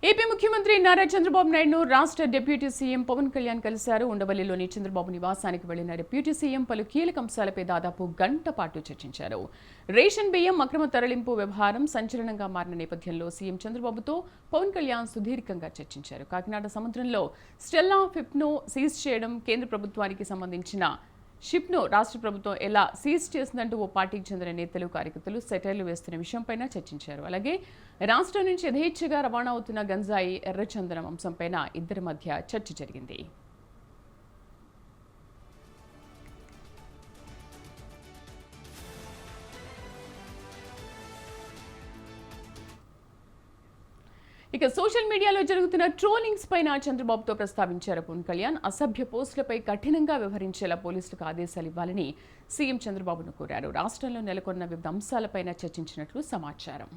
AP ముఖ్యమంత్రి నారా చంద్రబాబు నాయుడును రాష్ట్ర deputy CM Pawan Kalyan కలిశారు. ఉండవల్లిలోని చంద్రబాబు నివాసానికి వెళ్లిన డిప్యూటీ సీఎం పలు కీలక అంశాలపై దాదాపు గంట పాటు చర్చించారు. రేషన్ బియ్యం అక్రమ తరలింపు వ్యవహారం సంచలనంగా మారిన నేపథ్యంలో సీఎం చంద్రబాబుతో పవన్ కళ్యాణ్ సుదీర్ఘంగా చర్చించారు. కాకినాడ సముద్రంలో స్టెల్లా షిప్ను సీజ్ చేయడం, కేంద్ర ప్రభుత్వానికి సంబంధించిన షిప్ను రాష్ట్ర ప్రభుత్వం ఎలా సీజ్ చేసిందంటూ ఓ పార్టీకి చెందిన నేతలు, కార్యకర్తలు సెటైర్లు వేస్తున్న విషయంపైన చర్చించారు. అలాగే రాష్ట్రం నుంచి యథేచ్ఛగా రవాణా అవుతున్న గంజాయి, ఎర్రచందనం అంశంపైన ఇద్దరి మధ్య చర్చ జరిగింది. ఇక సోషల్ మీడియాలో జరుగుతున్న ట్రోలింగ్స్ పైన చంద్రబాబుతో ప్రస్తావించారు పవన్ కళ్యాణ్. అసభ్య పోస్టులపై కఠినంగా వ్యవహరించేలా పోలీసులకు ఆదేశాలు ఇవ్వాలని సీఎం చంద్రబాబును కోరారు. రాష్ట్రంలో నెలకొన్న వివిధ అంశాలపైన చర్చించినట్లు సమాచారం.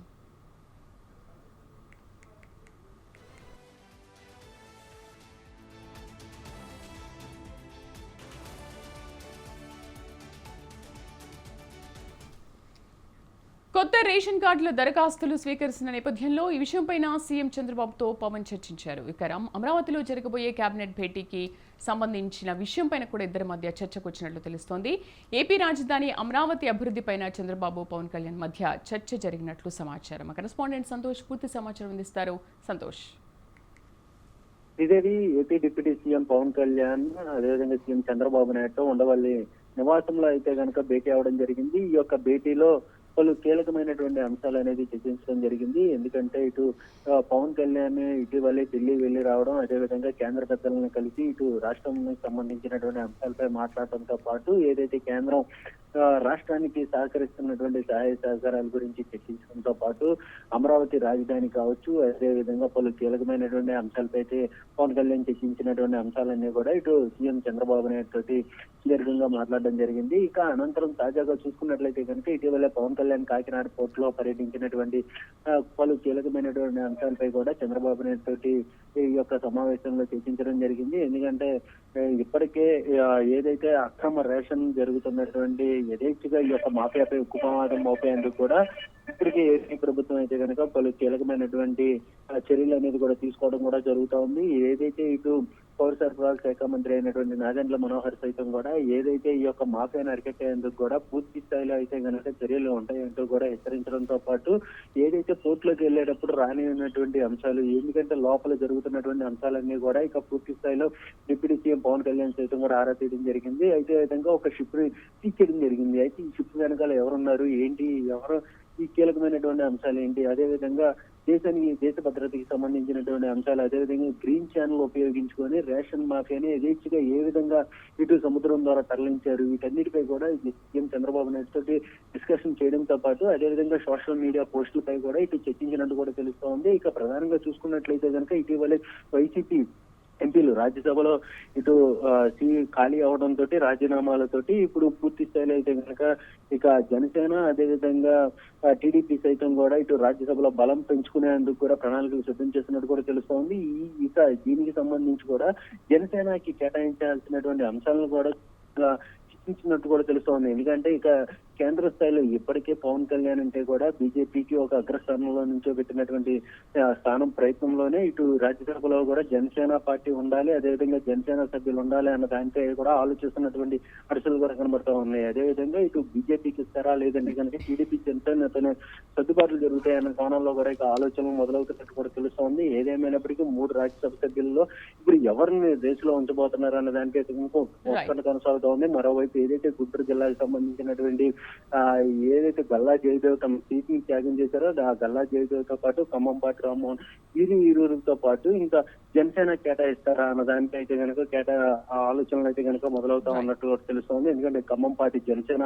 కొత్త రేషన్ కార్డుల దరఖాస్తులు స్వీకరిస్తున్న నేపథ్యంలో ఈ విషయంపైన సీఎం చంద్రబాబుతో పవన్ చర్చించారు. ఇక అమరావతిలో జరగబోయే కేబినెట్ భేటీకి సంబంధించిన విషయంపైన కూడా ఇద్దరి మధ్య చర్చకు వచ్చినట్లు తెలుస్తోంది. ఏపీ రాజధాని అమరావతి అభివృద్ధిపైన చంద్రబాబు, పవన్ కళ్యాణ్ మధ్య చర్చ జరిగినట్లు సమాచారం. కరెస్పాండెంట్ సంతోష్ పూర్తి సమాచారం అందిస్తారు. Santosh. Sridevi, AP deputy CM Pawan Kalyan అదేవిధంగా సీఎం చంద్రబాబు నాయుడుతో ఉండవల్లి నివాసంలో అయితే కనుక భేటీ అవడం జరిగింది. ఈ యొక్క భేటీలో పలు కీలకమైనటువంటి అంశాలు అనేది చర్చించడం జరిగింది. ఎందుకంటే ఇటు పవన్ కళ్యాణ్ ఇటీవలే ఢిల్లీ వెళ్లి రావడం, అదేవిధంగా కేంద్ర పెద్దలను కలిసి ఇటు రాష్ట్రానికి సంబంధించినటువంటి అంశాలపై మాట్లాడటంతో పాటు ఏదైతే కేంద్రం రాష్ట్రానికి సహకరిస్తున్నటువంటి సహాయ సహకారాల గురించి చర్చించడంతో పాటు అమరావతి రాజధాని కావచ్చు, అదేవిధంగా పలు కీలకమైనటువంటి అంశాలపై అయితే పవన్ కళ్యాణ్ చర్చించినటువంటి అంశాలన్నీ కూడా ఇటు సీఎం చంద్రబాబు నాయుడు తోటి సుదీర్ఘంగా మాట్లాడడం జరిగింది. ఇక అనంతరం తాజాగా చూసుకున్నట్లయితే కనుక ఇటీవల పవన్ కళ్యాణ్ కాకినాడ పోర్ట్ లో పర్యటించినటువంటి పలు కీలకమైనటువంటి అంశాలపై కూడా చంద్రబాబు నాయుడు తోటి ఈ యొక్క సమావేశంలో చర్చించడం జరిగింది. ఎందుకంటే ఇప్పటికే ఏదైతే అక్రమ రేషన్ జరుగుతున్నటువంటి యథేచ్ఛగా ఈ యొక్క మాఫియాపై ఉక్కు ప్రమాదం మోపేందుకు కూడా ఇప్పటికే ఏపీ ప్రభుత్వం అయితే కనుక పలు కీలకమైనటువంటి చర్యలు అనేది కూడా తీసుకోవడం కూడా జరుగుతూ ఉంది. ఏదైతే ఇటు పౌర సరఫరాల శాఖ మంత్రి అయినటువంటి నాదెండ్ల మనోహర్ సైతం కూడా ఏదైతే ఈ యొక్క మాఫియాను అరికట్టేందుకు కూడా పూర్తి స్థాయిలో అయితే కనుక చర్యలు ఉంటాయంటూ కూడా హెచ్చరించడంతో పాటు ఏదైతే కోర్టులోకి వెళ్ళేటప్పుడు రానిటువంటి అంశాలు, ఎందుకంటే లోపల జరుగుతున్నటువంటి అంశాలన్నీ కూడా ఇక పూర్తి స్థాయిలో డిప్యూటీ సీఎం పవన్ కళ్యాణ్ సైతం కూడా ఆరా తీయడం జరిగింది. అయితే విధంగా ఒక షిప్ ని తీర్చడం జరిగింది. అయితే ఈ షిప్ వెనకాల ఎవరున్నారు, ఏంటి, ఎవరు, ఈ కీలకమైనటువంటి అంశాలు ఏంటి, అదేవిధంగా దేశ భద్రతకి సంబంధించినటువంటి అంశాలు, అదేవిధంగా గ్రీన్ ఛానల్ ఉపయోగించుకొని రేషన్ మాఫియాని యథేచ్ఛగా ఏ విధంగా ఇటు సముద్రం ద్వారా తరలించారు, వీటన్నిటిపై కూడా సీఎం చంద్రబాబు నాయుడు తోటి డిస్కషన్ చేయడంతో పాటు అదేవిధంగా సోషల్ మీడియా పోస్టులపై కూడా ఇటు చర్చించినట్టు కూడా తెలుస్తూ ఉంది. ఇక ప్రధానంగా చూసుకున్నట్లయితే కనుక ఇటీవలే వైసీపీ ఎంపీలు రాజ్యసభలో ఇటు ఖాళీ అవడంతో రాజీనామాలతోటి ఇప్పుడు పూర్తి స్థాయిలో అయితే కనుక ఇక జనసేన అదేవిధంగా టీడీపీ సైతం కూడా ఇటు రాజ్యసభలో బలం పెంచుకునేందుకు కూడా ప్రణాళికలు సిద్ధం చేస్తున్నట్టు కూడా తెలుస్తోంది. ఇక దీనికి సంబంధించి కూడా జనసేనకి కేటాయించాల్సినటువంటి అంశాలను కూడా చర్చించినట్టు కూడా తెలుస్తోంది. ఎందుకంటే ఇక కేంద్ర స్థాయిలో ఇప్పటికే పవన్ కళ్యాణ్ అంటే కూడా బీజేపీకి ఒక అగ్రస్థానంలో నుంచోబెట్టినటువంటి స్థానం ప్రయత్నంలోనే ఇటు రాజ్యసభలో కూడా జనసేన పార్టీ ఉండాలి, అదేవిధంగా జనసేన సభ్యులు ఉండాలి అన్న దానిపై కూడా ఆలోచిస్తున్నటువంటి అడుగులు కూడా కనబడతా ఉన్నాయి. అదేవిధంగా ఇటు బీజేపీకి ఇస్తారా లేదంటే కనుక టీడీపీ జనసేన సర్దుబాట్లు జరుగుతాయన్న కోణంలో కూడా ఇక ఆలోచనలు మొదలవుతున్నట్టు కూడా తెలుస్తోంది. ఏదేమైనప్పటికీ 3 రాజ్యసభ సభ్యుల్లో ఇప్పుడు ఎవరిని రేసులో ఉంచబోతున్నారు అన్న దానిపై కొనసాగుతూ ఉంది. మరోవైపు ఏదైతే గుంటూరు జిల్లాకు సంబంధించినటువంటి ఏదైతే గల్లా జయదేవ్ తమ సీట్ని త్యాగం చేశారో ఆ గల్లా జయదేవ్తో పాటు ఖమ్మంపాటి రామ్మోహన్ వీరితో పాటు ఇంకా జనసేన కేటాయిస్తారా అన్న దానిపై అయితే కనుక ఆలోచనలు అయితే కనుక మొదలవుతా ఉన్నట్టు తెలుస్తోంది. ఎందుకంటే ఖమ్మంపాటి జనసేన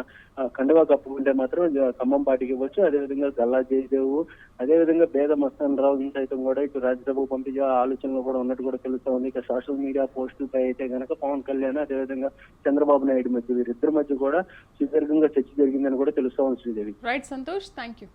కండువా కప్పుకుంటే మాత్రం ఖమ్మంపాటికి ఇవ్వచ్చు, అదేవిధంగా గల్లా జయదేవ్ అదేవిధంగా బేద మస్తాన్ రావు సైతం కూడా ఇటు రాజ్యసభకు పంపించే ఆలోచనలు కూడా ఉన్నట్టు కూడా తెలుస్తోంది. ఇక సోషల్ మీడియా పోస్టులపై అయితే కనుక పవన్ కళ్యాణ్ అదేవిధంగా చంద్రబాబు నాయుడు మధ్య వీరిద్దరి మధ్య కూడా సుదీర్ఘంగా చర్చ జరిగిందని కూడా తెలుస్తోంది. Sridevi. Right Santosh, thank you.